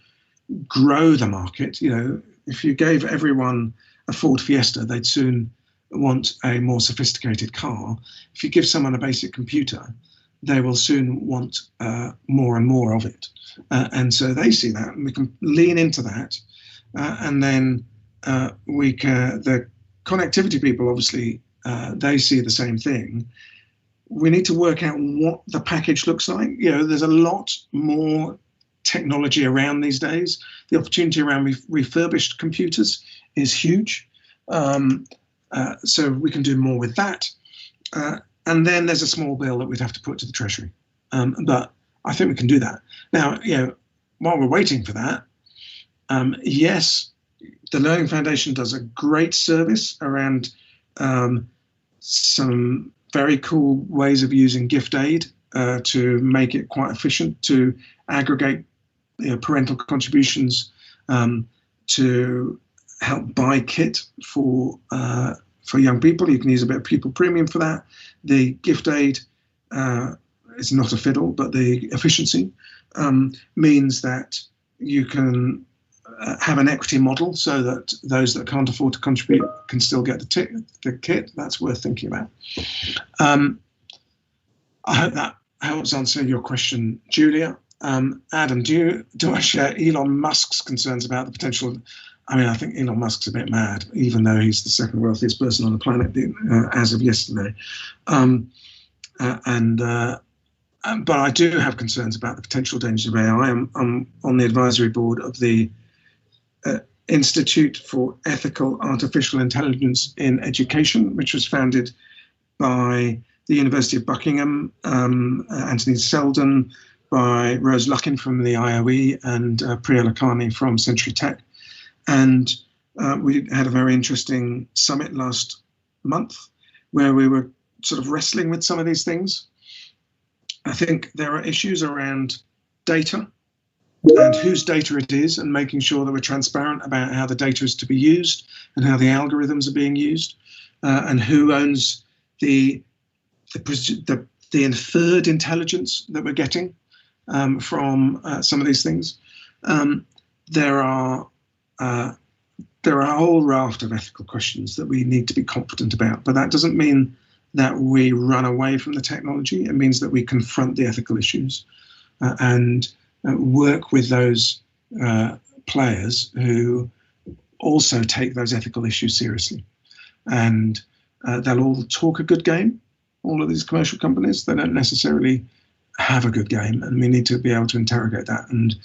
grow the market. You know, if you gave everyone a Ford Fiesta, they'd soon want a more sophisticated car. If you give someone a basic computer, they will soon want more and more of it. And so they see that, and we can lean into that. And then the connectivity people, obviously, they see the same thing. We need to work out what the package looks like. You know, there's a lot more technology around these days. The opportunity around refurbished computers is huge. So we can do more with that. And then there's a small bill that we'd have to put to the Treasury. But I think we can do that. Now, you know, while we're waiting for that, yes, the Learning Foundation does a great service around some very cool ways of using gift aid to make it quite efficient, to aggregate parental contributions to help buy kit for young people. You can use a bit of pupil premium for that. The gift aid is not a fiddle, but the efficiency means that you can have an equity model so that those that can't afford to contribute can still get the kit. That's worth thinking about. I hope that helps answer your question, Julia. Adam, do I share Elon Musk's concerns about the potential? I mean, I think Elon Musk's a bit mad, even though he's the second wealthiest person on the planet as of yesterday. But I do have concerns about the potential dangers of AI. I'm on the advisory board of the Institute for Ethical Artificial Intelligence in Education, which was founded by the University of Buckingham, Anthony Selden, by Rose Luckin from the IOE, and Priya Lakhani from Century Tech. And we had a very interesting summit last month where we were sort of wrestling with some of these things. I think there are issues around data and whose data it is, and making sure that we're transparent about how the data is to be used and how the algorithms are being used, and who owns the inferred intelligence that we're getting from some of these things. There are a whole raft of ethical questions that we need to be confident about, but that doesn't mean that we run away from the technology. It means that we confront the ethical issues and work with those players who also take those ethical issues seriously. And they'll all talk a good game, all of these commercial companies. They don't necessarily have a good game, and we need to be able to interrogate that and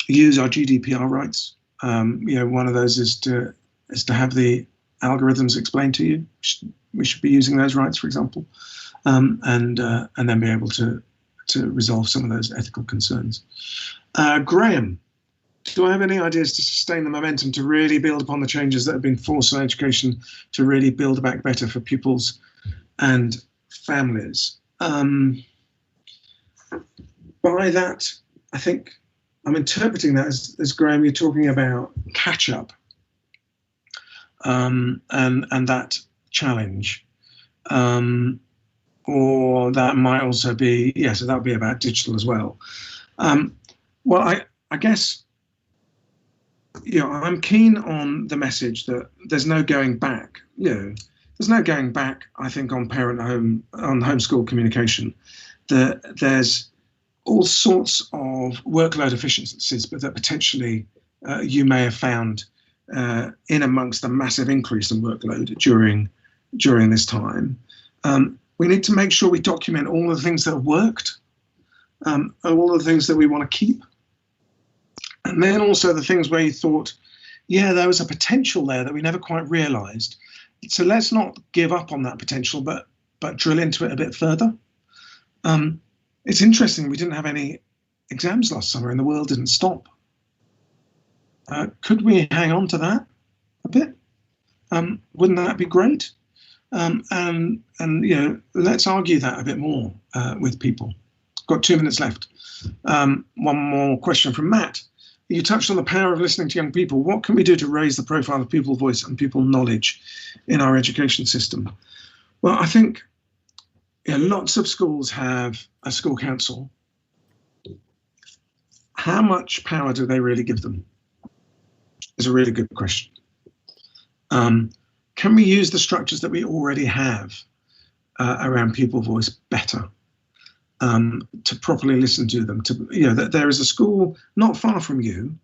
use our GDPR rights. One of those is to have the algorithms explained to you. We should be using those rights, for example, and then be able to resolve some of those ethical concerns. Graham, do I have any ideas to sustain the momentum, to really build upon the changes that have been forced on education, to really build back better for pupils and families? By that, I think I'm interpreting that as Graham, you're talking about catch up and that challenge. Or that might also be, so that would be about digital as well. Well, I guess, I'm keen on the message that there's no going back. There's no going back, I think, on homeschool communication. There's all sorts of workload efficiencies, but that potentially you may have found in amongst the massive increase in workload during this time. We need to make sure we document all the things that have worked, all the things that we want to keep. And then also the things where you thought, there was a potential there that we never quite realized. So let's not give up on that potential, but drill into it a bit further. It's interesting, we didn't have any exams last summer and the world didn't stop. Could we hang on to that a bit? Wouldn't that be great? And let's argue that a bit more with people. Got 2 minutes left. One more question from Matt. You touched on the power of listening to young people. What can we do to raise the profile of pupil voice and pupil knowledge in our education system? Well, I think lots of schools have a school council. How much power do they really give them? Is a really good question. Can we use the structures that we already have around pupil voice better to properly listen to them? There is a school not far from you,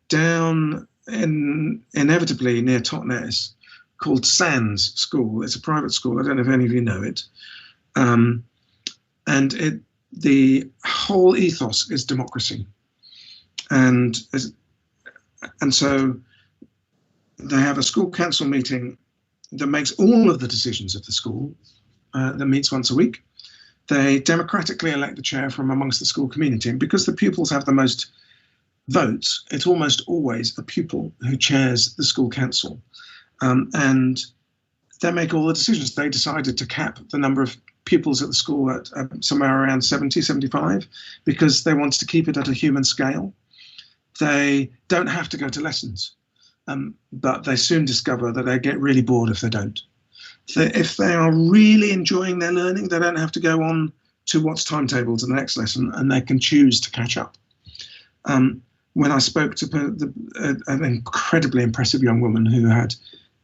down inevitably near Totnes, called Sands School. It's a private school. I don't know if any of you know it. And the whole ethos is democracy, and so they have a school council meeting that makes all of the decisions of the school, that meets once a week. They democratically elect the chair from amongst the school community, and because the pupils have the most votes, it's almost always a pupil who chairs the school council. And they make all the decisions. They decided to cap the number of pupils at the school at somewhere around 70, 75, because they wanted to keep it at a human scale. They don't have to go to lessons. But they soon discover that they get really bored if they don't. So if they are really enjoying their learning, they don't have to go on to what's timetable to the next lesson, and they can choose to catch up. When I spoke to an incredibly impressive young woman who had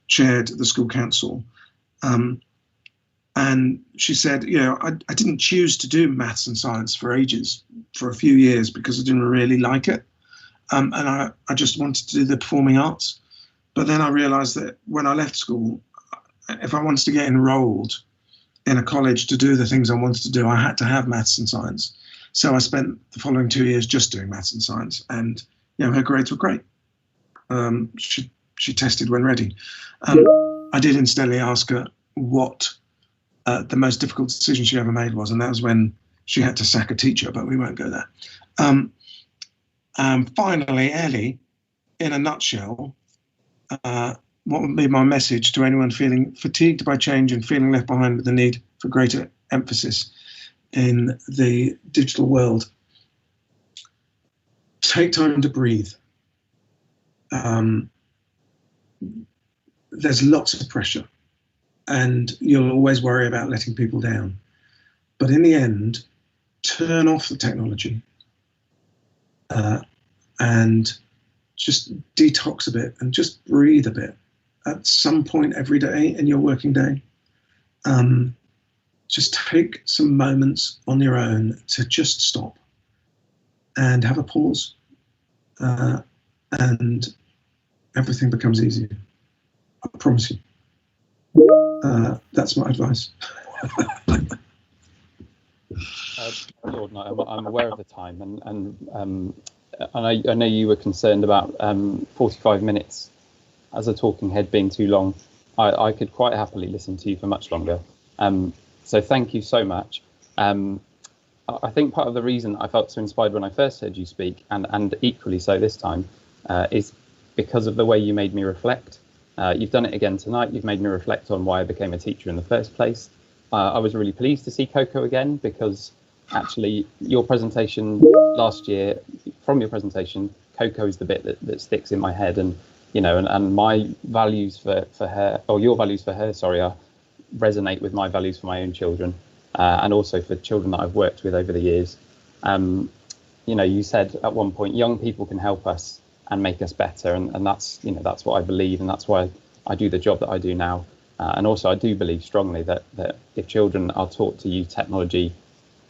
chaired the school council, and she said, I didn't choose to do maths and science for ages, for a few years, because I didn't really like it. And I just wanted to do the performing arts. But then I realized that when I left school, if I wanted to get enrolled in a college to do the things I wanted to do, I had to have maths and science. So I spent the following 2 years just doing maths and science, and her grades were great. She tested when ready. I did instead ask her what the most difficult decision she ever made was, and that was when she had to sack a teacher, but we won't go there. Finally, Ellie, in a nutshell, what would be my message to anyone feeling fatigued by change and feeling left behind with the need for greater emphasis in the digital world? Take time to breathe. There's lots of pressure, and you'll always worry about letting people down. But in the end, turn off the technology. And just detox a bit and just breathe a bit at some point every day in your working day. Just take some moments on your own to just stop and have a pause, and everything becomes easier. I promise you. That's my advice. Lord, I'm aware of the time, and I know you were concerned about 45 minutes as a talking head being too long. I could quite happily listen to you for much longer. So thank you so much. I think part of the reason I felt so inspired when I first heard you speak, and equally so this time, is because of the way you made me reflect. You've done it again tonight. You've made me reflect on why I became a teacher in the first place. I was really pleased to see Coco again, because actually your presentation last year, from your presentation, Coco is the bit that sticks in my head, and and my values for her, or your values for her, sorry, resonate with my values for my own children, and also for children that I've worked with over the years. You said at one point, young people can help us and make us better, and that's that's what I believe, and that's why I do the job that I do now. And also I do believe strongly that if children are taught to use technology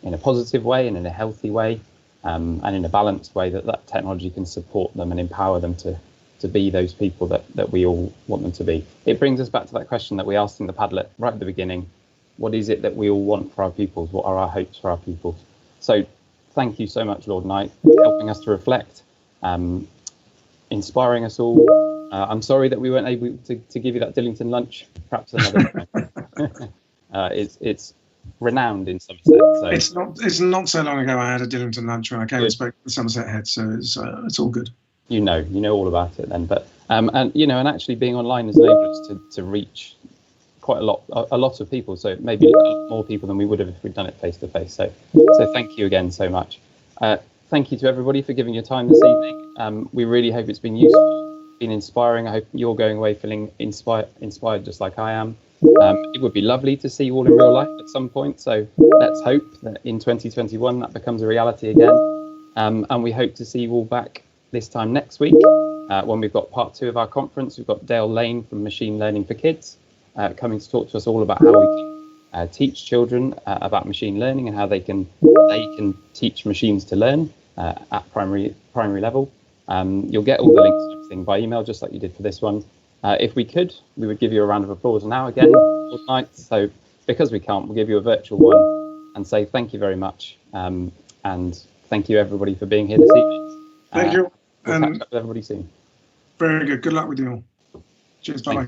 in a positive way and in a healthy way, and in a balanced way, that technology can support them and empower them to be those people that we all want them to be. It brings us back to that question that we asked in the Padlet right at the beginning. What is it that we all want for our pupils? What are our hopes for our pupils? So thank you so much, Lord Knight, for helping us to reflect, inspiring us all. I'm sorry that we weren't able to give you that Dillington lunch, perhaps another time. It's renowned in Somerset. So. It's not so long ago I had a Dillington lunch when I came and spoke to the Somerset head, so it's all good. You know all about it then, but and actually being online has enabled us to reach quite a lot of people, so maybe a lot more people than we would have if we'd done it face to face. So thank you again so much. Thank you to everybody for giving your time this evening. We really hope it's been useful, been inspiring. I hope you're going away feeling inspired just like I am. It would be lovely to see you all in real life at some point, so let's hope that in 2021 that becomes a reality again. And we hope to see you all back this time next week, when we've got part 2 of our conference. We've got Dale Lane from Machine Learning for Kids coming to talk to us all about how we can teach children about machine learning and how they can teach machines to learn at primary level. You'll get all the links and everything by email, just like you did for this one. If we could, we would give you a round of applause now again all night. So because we can't, we'll give you a virtual one and say thank you very much, and thank you everybody for being here this evening. Thank you. We'll catch up with everybody soon. Very good. Good luck with you all. Cheers. Bye.